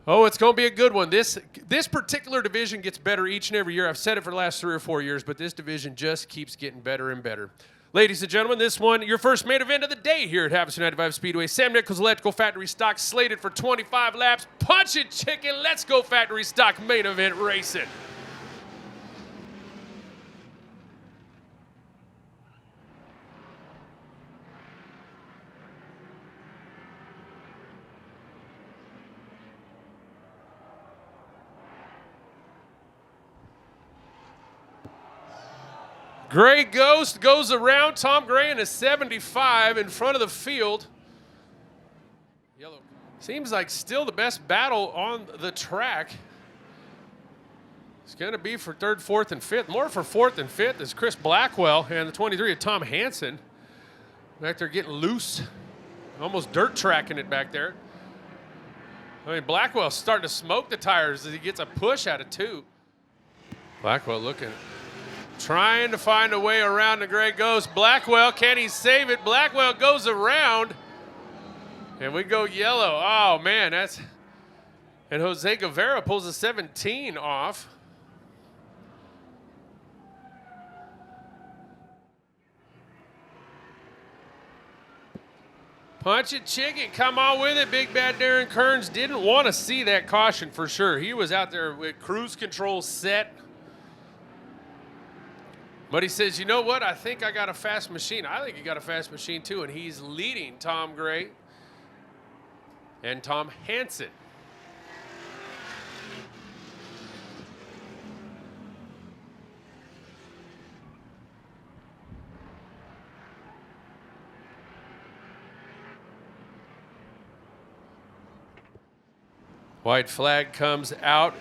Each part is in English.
Oh, it's going to be a good one. This particular division gets better each and every year. I've said it for the last 3 or 4 years, but this division just keeps getting better and better. Ladies and gentlemen, this one, your first main event of the day here at Havasu 95 Speedway. Sam Nichols Electrical Factory Stock slated for 25 laps. Punch it, chicken. Let's go Factory Stock main event racing. Gray Ghost goes around. Tom Gray in a 75 in front of the field. Yellow seems like still the best battle on the track. It's going to be for 3rd, 4th, and 5th. More for 4th and 5th is Chris Blackwell and the 23 of Tom Hansen. Back there getting loose. Almost dirt tracking it back there. I mean, Blackwell's starting to smoke the tires as he gets a push out of 2. Blackwell looking, trying to find a way around the Gray Ghost. Blackwell, can he save it? Blackwell goes around. And we go yellow. Oh, man, that's... And Jose Guevara pulls a 17 off. Punch it, chicken. Come on with it. Big bad Darren Kearns didn't want to see that caution for sure. He was out there with cruise control set. But he says, you know what? I think I got a fast machine. I think he got a fast machine too. And he's leading Tom Gray and Tom Hansen. White flag comes out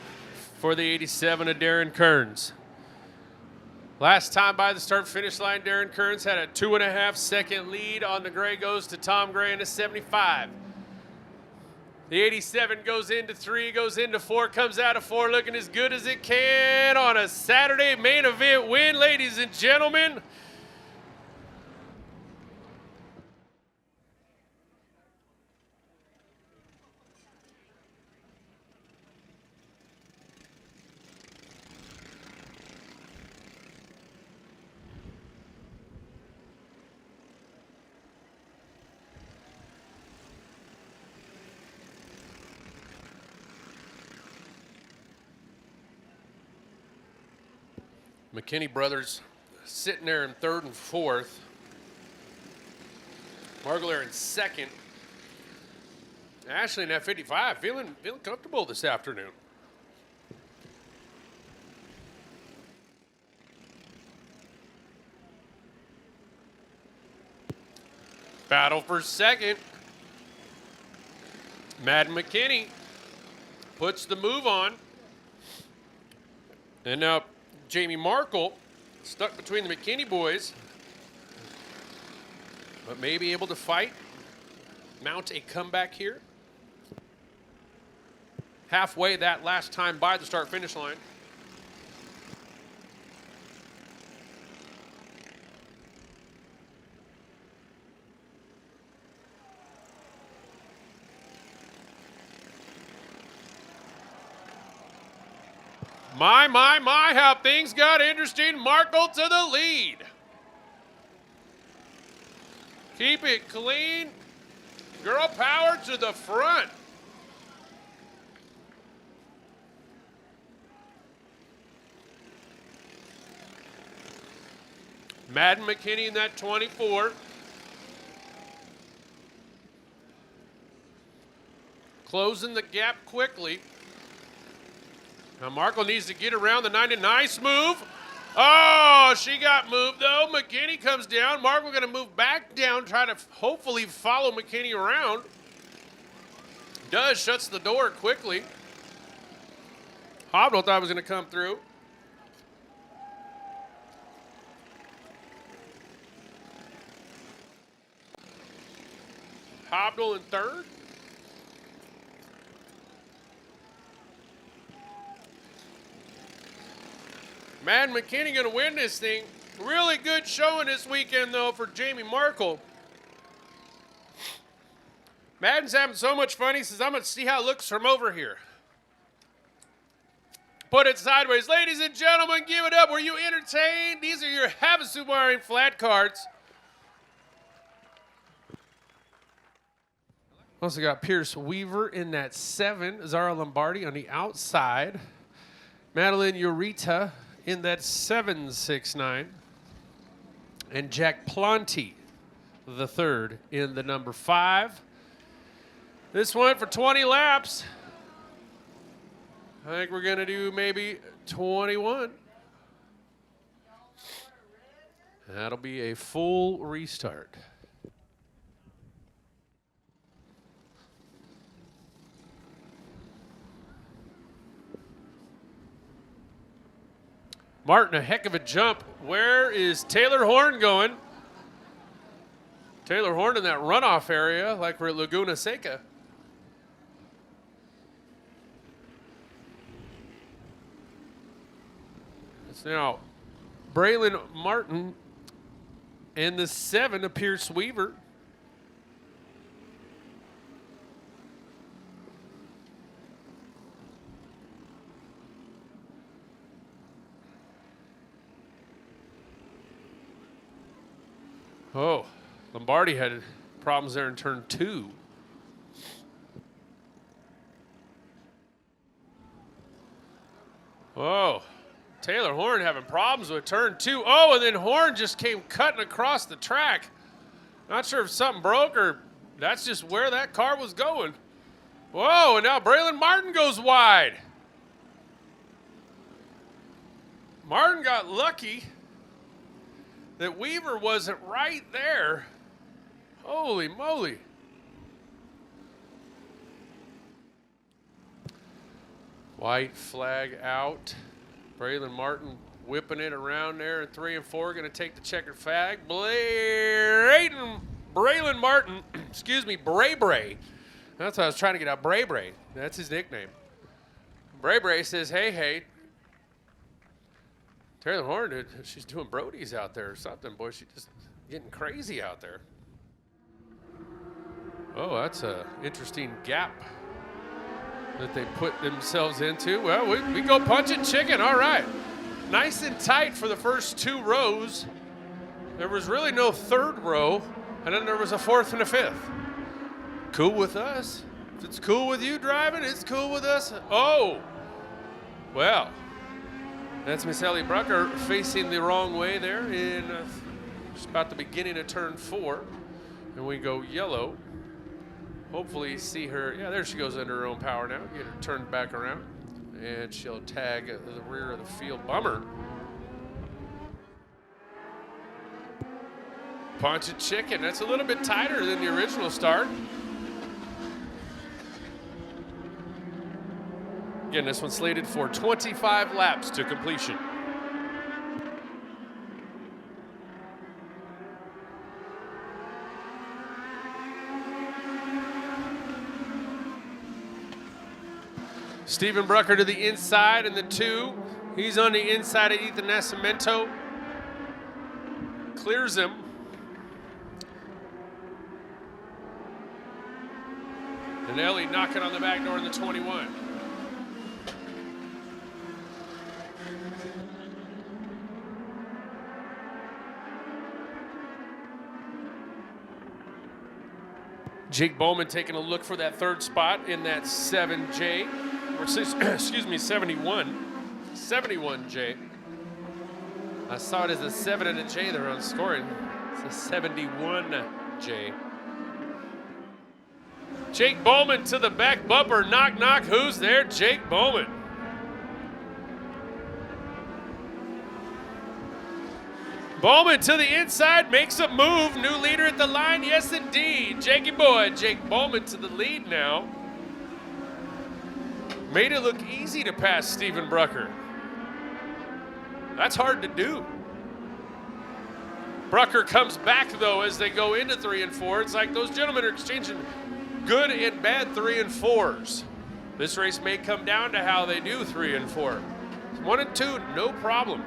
for the 87 of Darren Kearns. Last time by the start-finish line, Darren Kearns had a 2.5-second lead on the Gray Goes to Tom Gray in a 75. The 87 goes into 3, goes into 4, comes out of 4 looking as good as it can on a Saturday main event win, ladies and gentlemen. McKinney brothers sitting there in 3rd and 4th. Margler in 2nd. Ashley in that 55, feeling comfortable this afternoon. Battle for 2nd. Madden McKinney puts the move on. And now Jamie Markle stuck between the McKinney boys, but may be able to fight, mount a comeback here. Halfway that last time by the start-finish line. My, how things got interesting. Markle to the lead. Keep it clean. Girl power to the front. Madden McKinney in that 24. Closing the gap quickly. Now Markle needs to get around the 90. Nice move. Oh, she got moved though. McKinney comes down. Markle going to move back down, try to hopefully follow McKinney around. Does, shuts the door quickly. Habu thought was going to come through. Habu in 3rd. Madden McKinney going to win this thing. Really good showing this weekend, though, for Jamie Markle. Madden's having so much fun. He says, I'm going to see how it looks from over here. put it sideways. Ladies and gentlemen, give it up. Were you entertained? These are your Havasu wiring flat cards. Also got Pierce Weaver in that 7. Zara Lombardi on the outside. Madeline Ureta in that 769. And Jack Planty, the 3rd, in the number 5. This went for 20 laps. I think we're going to do maybe 21. That'll be a full restart. Martin, a heck of a jump. Where is Taylor Horn going? Taylor Horn in that runoff area, like we're at Laguna Seca. It's now Braylon Martin and the 7 of Pierce Weaver. Oh, Lombardi had problems there in turn 2. Oh, Taylor Horn having problems with turn 2. Oh, and then Horn just came cutting across the track. Not sure if something broke or that's just where that car was going. Whoa, and now Braylon Martin goes wide. Martin got lucky that Weaver wasn't right there. Holy moly. White flag out. Braylon Martin whipping it around there in 3 and 4. Going to take the checkered flag. Braylon Martin, excuse me, Bray Bray. That's what I was trying to get out. Bray Bray. That's his nickname. Bray Bray says, hey, Taylor Horn, she's doing Brody's out there or something. Boy, she's just getting crazy out there. Oh, that's a interesting gap that they put themselves into. Well, we go punching chicken. All right. Nice and tight for the first 2 rows. There was really no 3rd row, and then there was a 4th and a 5th. Cool with us. If it's cool with you driving, it's cool with us. Oh, well. That's Miss Ellie Brucker facing the wrong way there in just about the beginning of turn 4. And we go yellow. Hopefully see her. Yeah, there she goes under her own power now. Get her turned back around. And she'll tag the rear of the field. Bummer. Punch a chicken. That's a little bit tighter than the original start. Again, this one's slated for 25 laps to completion. Stephen Brucker to the inside in the 2. He's on the inside of Ethan Nascimento. Clears him. And Ellie knocking on the back door in the 21. Jake Bowman taking a look for that 3rd spot in that 7J, or excuse me, 71. 71J. I saw it as a 7 and a J there on scoring. It's a 71J. Jake Bowman to the back bumper. Knock, knock. Who's there? Jake Bowman. Bowman to the inside, makes a move. New leader at the line, yes indeed. Jakey boy, Jake Bowman to the lead now. Made it look easy to pass Stephen Brucker. That's hard to do. Brucker comes back though as they go into 3 and 4. It's like those gentlemen are exchanging good and bad 3 and 4s. This race may come down to how they do 3 and 4. 1 and 2, no problem.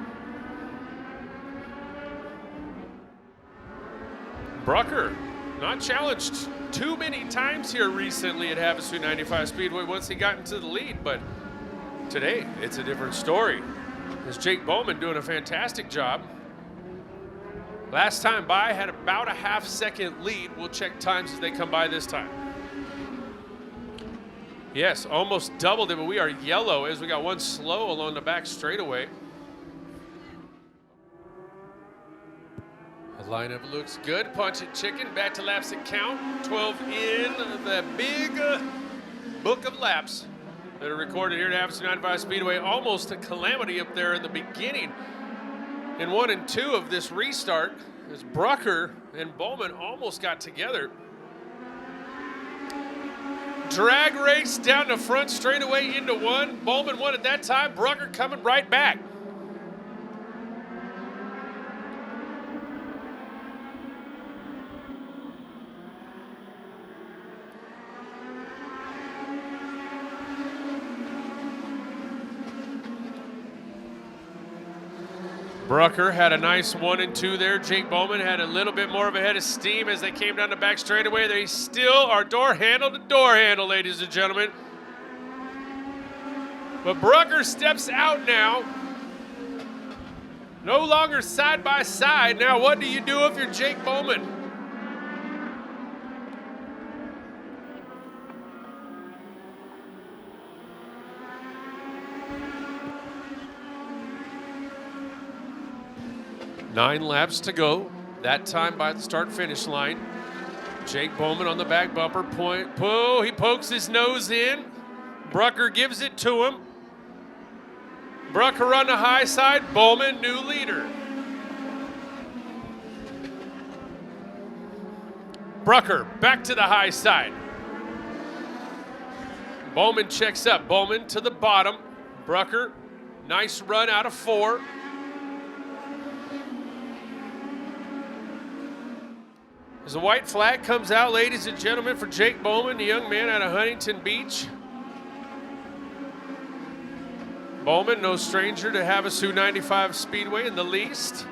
Brucker, not challenged too many times here recently at Havasu 95 Speedway once he got into the lead, but Today, it's a different story. There's Jake Bowman doing a fantastic job. Last time by, had about a half-second lead. We'll check times as they come by this time. Yes, almost doubled it, but we are yellow as we got one slow along the back straightaway. The lineup looks good. Punch it chicken, back to laps that count. 12 in the big book of laps that are recorded here at Havasu 95 Speedway. Almost a calamity up there in the beginning. In 1 and 2 of this restart, as Brucker and Bowman almost got together. Drag race down the front straightaway into 1. Bowman won at that time. Brucker coming right back. Brucker had a nice 1 and 2 there. Jake Bowman had a little bit more of a head of steam as they came down the back straightaway. They still are door handle to door handle, ladies and gentlemen. But Brucker steps out now. No longer side by side. Now what do you do if you're Jake Bowman? Nine laps to go. That time by the start-finish line. Jake Bowman on the back bumper. He pokes his nose in. Brucker gives it to him. Brucker on the high side. Bowman, new leader. Brucker back to the high side. Bowman checks up. Bowman to the bottom. Brucker, nice run out of 4. As the white flag comes out, ladies and gentlemen, for Jake Bowman, the young man out of Huntington Beach. Bowman, no stranger to Havasu 95 Speedway in the least.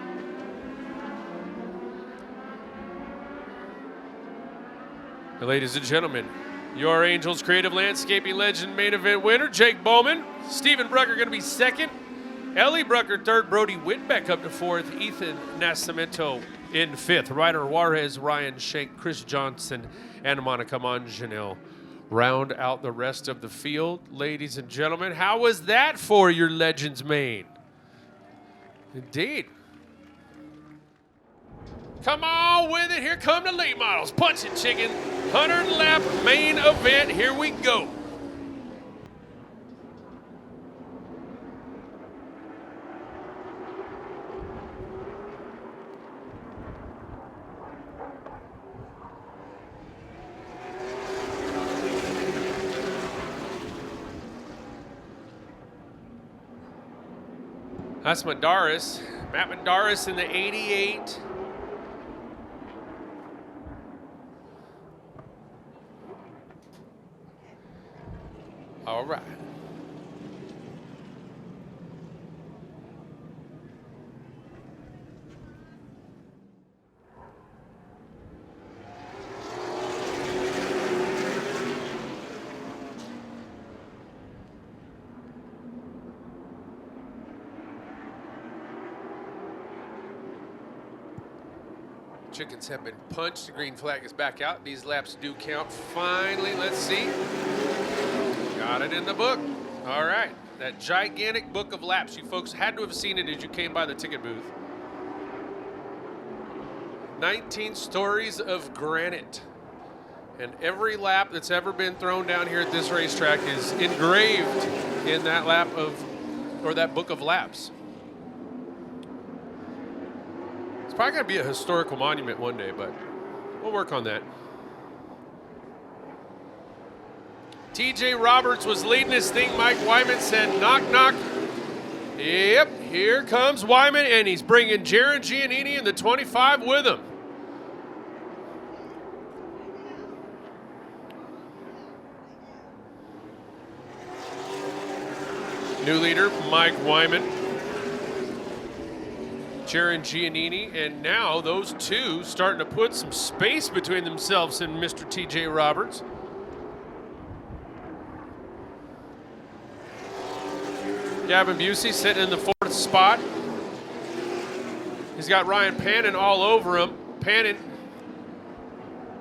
Ladies and gentlemen, your Angels Creative Landscaping Legend main event winner, Jake Bowman. Steven Brucker going to be second. Ellie Brucker third. Brody Whitbeck up to 4th. Ethan Nascimento in 5th. Ryder Juarez, Ryan Shank, Chris Johnson, and Monica Monjanil round out the rest of the field. Ladies and gentlemen, how was that for your Legends main? Indeed. Come on with it. Here come the late models. Punch it, chicken. 100 lap main event. Here we go. That's Madaris. Matt Madaris in the 88. All right. Chickens have been punched. The green flag is back out. These laps do count. Finally, let's see. Got it in the book. All right. That gigantic book of laps. You folks had to have seen it as you came by the ticket booth. 19 stories of granite. And every lap that's ever been thrown down here at this racetrack is engraved in that lap of, or that book of laps. It's probably going to be a historical monument one day, but we'll work on that. TJ Roberts was leading this thing. Mike Wyman said, knock, knock. Yep, here comes Wyman, and he's bringing Jaron Giannini in the 25 with him. New leader, Mike Wyman. Jaron Giannini, and now those two starting to put some space between themselves and Mr. TJ Roberts. Gavin Busey sitting in the 4th spot. He's got Ryan Pannon all over him. Pannon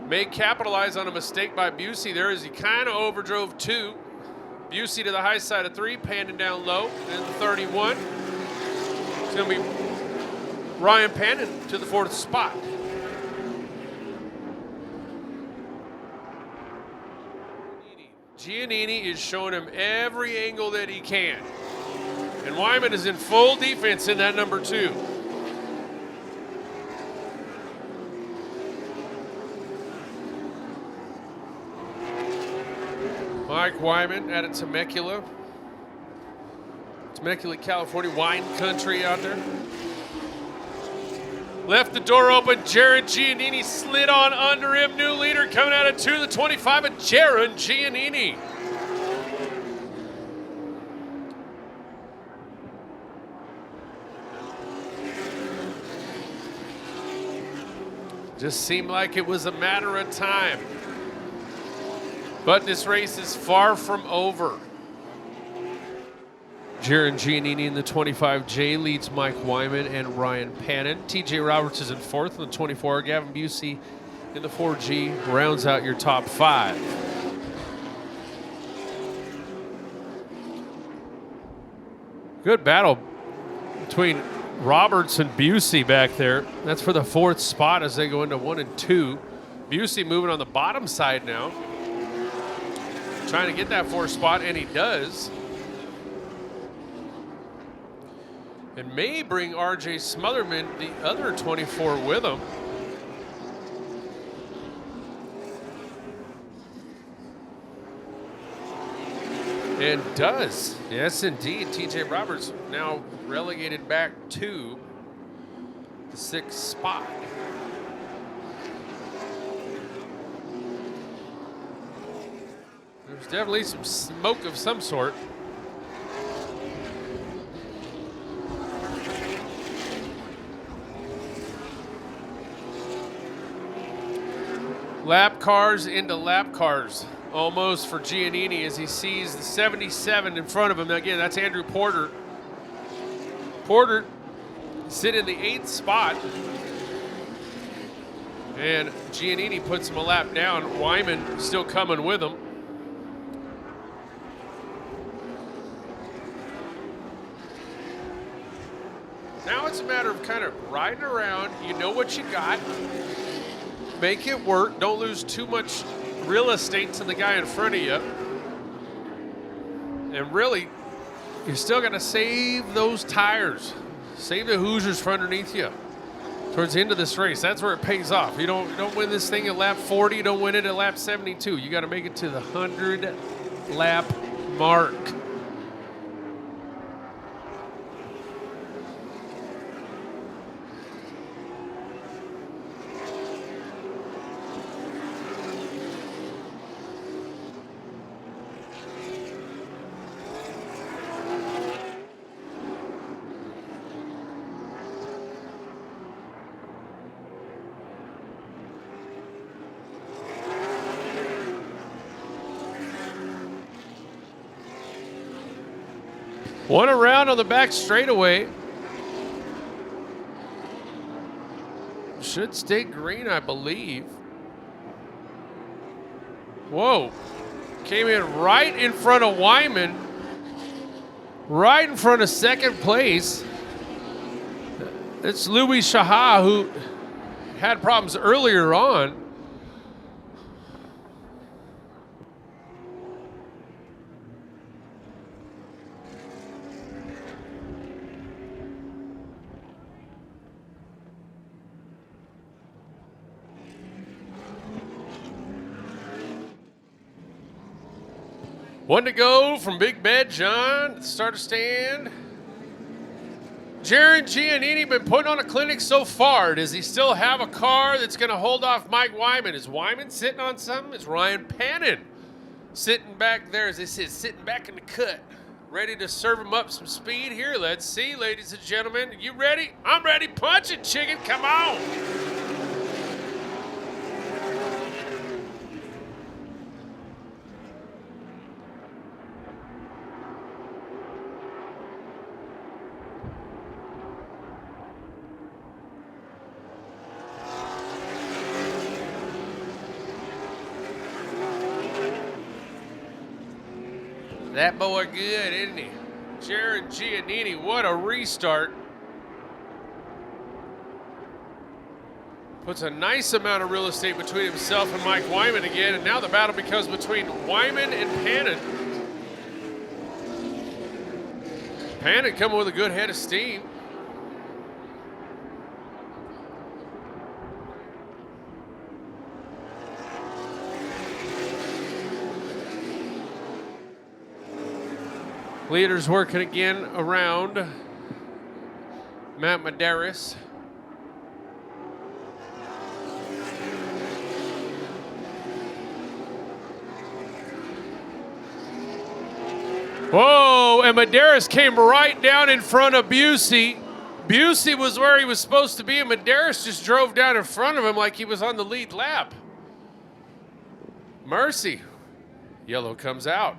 may capitalize on a mistake by Busey there as he kind of overdrove 2. Busey to the high side of 3, Pannon down low in the 31. It's going to be Ryan Pannon to the 4th spot. Giannini is showing him every angle that he can. And Wyman is in full defense in that number 2. Mike Wyman out of Temecula, California, wine country out there. Left the door open. Jaron Giannini slid on under him. New leader coming out of 2, the 25, and Jaron Giannini. Just seemed like it was a matter of time. But this race is far from over. Jaron Giannini in the 25J leads Mike Wyman and Ryan Pannon. TJ Roberts is in 4th in the 24. Gavin Busey in the 4G rounds out your top 5. Good battle between Roberts and Busey back there. That's for the 4th spot as they go into 1 and 2. Busey moving on the bottom side now, trying to get that 4th spot, and he does. And may bring RJ Smotherman, the other 24, with him. And does. Yes, indeed. TJ Roberts now relegated back to the 6th spot. There's definitely some smoke of some sort. Lap cars into lap cars, almost for Giannini as he sees the 77 in front of him. Now again, that's Andrew Porter. Porter sitting in the 8th spot. And Giannini puts him a lap down. Wyman still coming with him. Now it's a matter of kind of riding around. You know what you got. Make it work. Don't lose too much real estate to the guy in front of you. And really, you're still going to save those tires. Save the Hoosiers for underneath you towards the end of this race. That's where it pays off. You don't win this thing at lap 40. You don't win it at lap 72. You got to make it to the 100 lap mark. One around on the back straightaway. Should stay green, I believe. Whoa. Came in right in front of Wyman. Right in front of 2nd place. It's Louis Shaha, who had problems earlier on. One to go from Big Bad John at the starter stand. Jaron Giannini been putting on a clinic so far. Does he still have a car that's going to hold off Mike Wyman? Is Wyman sitting on something? Is Ryan Pannon sitting back there, as they say, sitting back in the cut, ready to serve him up some speed here? Let's see, ladies and gentlemen. You ready? I'm ready. Punch it, chicken. Come on. That boy good, isn't he? Jared Giannini, what a restart. Puts a nice amount of real estate between himself and Mike Wyman again, and now the battle becomes between Wyman and Pannon. Pannon coming with a good head of steam. Leaders working again around Matt Medeiros. Whoa, and Medeiros came right down in front of Busey. Busey was where he was supposed to be, and Medeiros just drove down in front of him like he was on the lead lap. Mercy. Yellow comes out.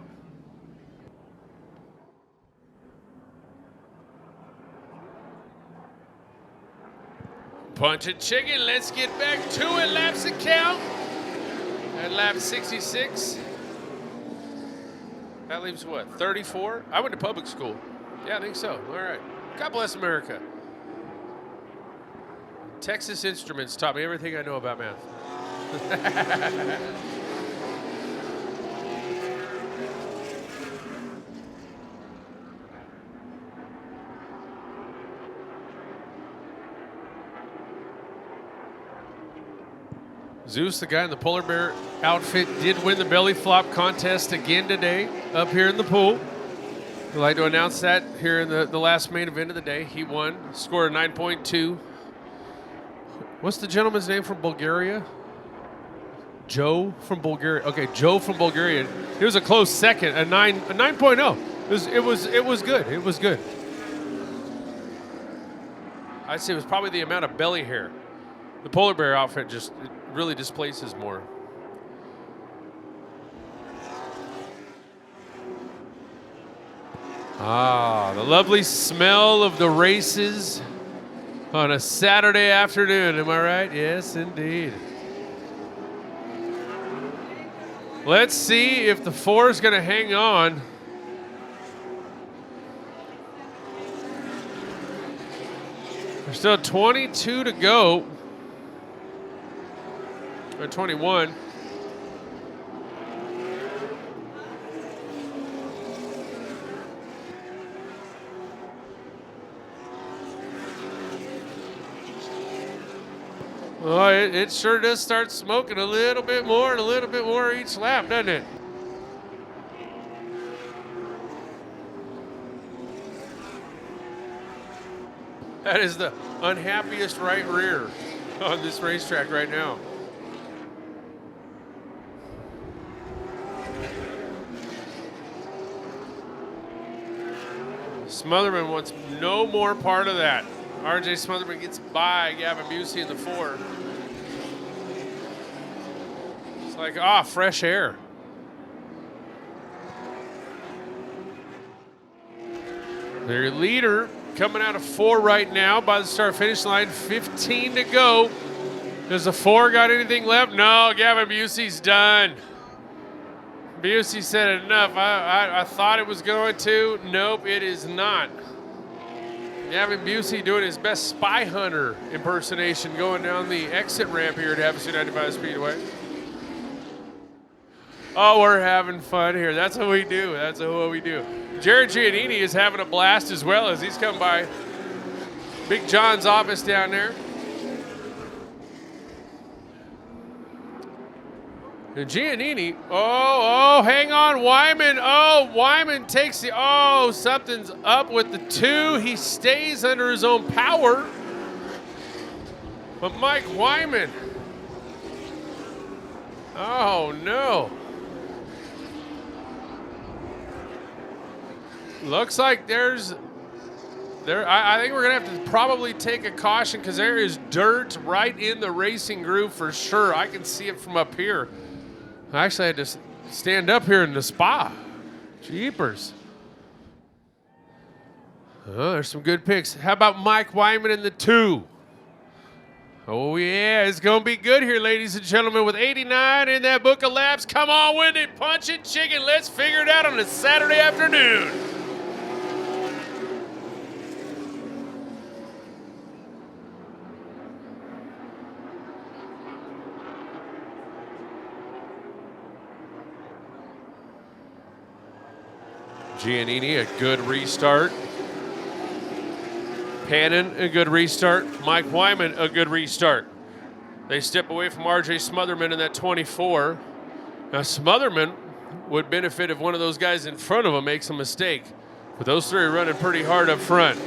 Punch and chicken, let's get back to it. Laps to count. At lap 66. That leaves what, 34? I went to public school. Yeah, I think so. All right. God bless America. Texas Instruments taught me everything I know about math. Zeus, the guy in the polar bear outfit, did win the belly flop contest again today up here in the pool. We'd like to announce that here in the last main event of the day. He won, scored a 9.2. What's the gentleman's name from Bulgaria? Joe from Bulgaria. Okay, Joe from Bulgaria. It was a close second, a 9.0. It was good. It was good. I'd say it was probably the amount of belly hair. The polar bear outfit just really displaces more. Ah, the lovely smell of the races on a Saturday afternoon. Am I right? Yes, indeed. Let's see if the 4 is going to hang on. There's still 22 to go. Or 21. Oh, it sure does start smoking a little bit more and a little bit more each lap, doesn't it? That is the unhappiest right rear on this racetrack right now. Smotherman wants no more part of that. RJ Smotherman gets by Gavin Busey in the 4. It's like, fresh air. Their leader coming out of 4 right now by the start-finish line. 15 to go. Does the 4 got anything left? No, Gavin Busey's done. Busey said enough. I thought it was going to. Nope, it is not. Gavin Busey doing his best spy hunter impersonation going down the exit ramp here at Havasu 95 Speedway. Oh, we're having fun here. That's what we do. That's what we do. Jared Giannini is having a blast as well as he's come by Big John's office down there. And Giannini, hang on, Wyman. Oh, Wyman takes the, something's up with the 2. He stays under his own power. But Mike Wyman, oh no. Looks like I think we're gonna have to probably take a caution because there is dirt right in the racing groove for sure. I can see it from up here. I actually had to stand up here in the spa. Jeepers. Oh, there's some good picks. How about Mike Wyman in the 2? Oh, yeah, it's going to be good here, ladies and gentlemen, with 89 in that book of laps. Come on, Wendy, punch it, chicken. Let's figure it out on a Saturday afternoon. Giannini, a good restart. Pannon, a good restart. Mike Wyman, a good restart. They step away from R.J. Smotherman in that 24. Now, Smotherman would benefit if one of those guys in front of him makes a mistake. But those three are running pretty hard up front.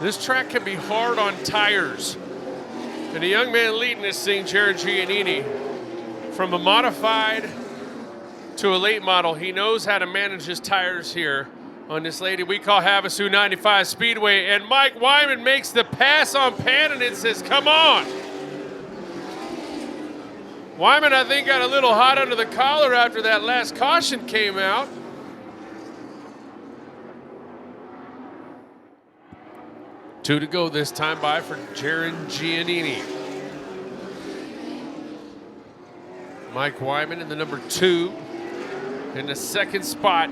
This track can be hard on tires. And the young man leading this thing, Jared Giannini, from a modified to a late model, he knows how to manage his tires here on this lady we call Havasu 95 Speedway. And Mike Wyman makes the pass on Pannon and says, come on. Wyman, I think, got a little hot under the collar after that last caution came out. Two to go this time by for Jared Giannini. Mike Wyman in the number 2 in the second spot,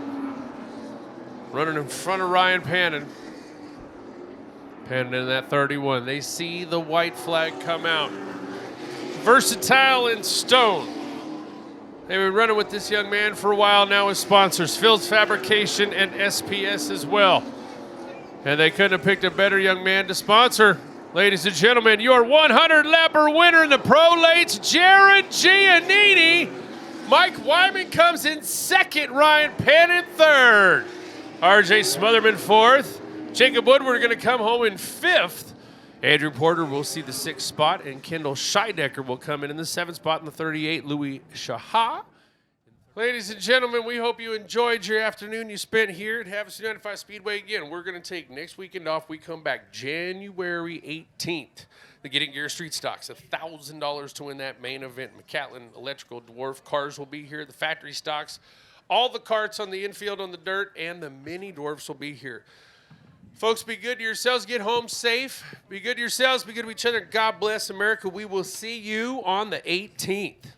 running in front of Ryan Pannon. Pannon in that 31. They see the white flag come out. Versatile and Stone. They've been running with this young man for a while now with sponsors, Phil's Fabrication and SPS as well. And they couldn't have picked a better young man to sponsor. Ladies and gentlemen, your 100-lapper winner in the Pro Lates, Jared Giannini. Mike Wyman comes in second, Ryan Pannon third. R.J. Smotherman fourth. Jacob Woodward going to come home in fifth. Andrew Porter will see the 6th spot, and Kendall Scheidecker will come in the 7th spot in the 38, Louis Shaha. Ladies and gentlemen, we hope you enjoyed your afternoon you spent here at Havasu 95 Speedway. Again, we're going to take next weekend off. We come back January 18th. The Getting Gear Street Stocks, $1,000 to win that main event. McCatlin Electrical Dwarf cars will be here. The factory stocks, all the carts on the infield on the dirt, and the mini dwarfs will be here. Folks, be good to yourselves. Get home safe. Be good to yourselves. Be good to each other. God bless America. We will see you on the 18th.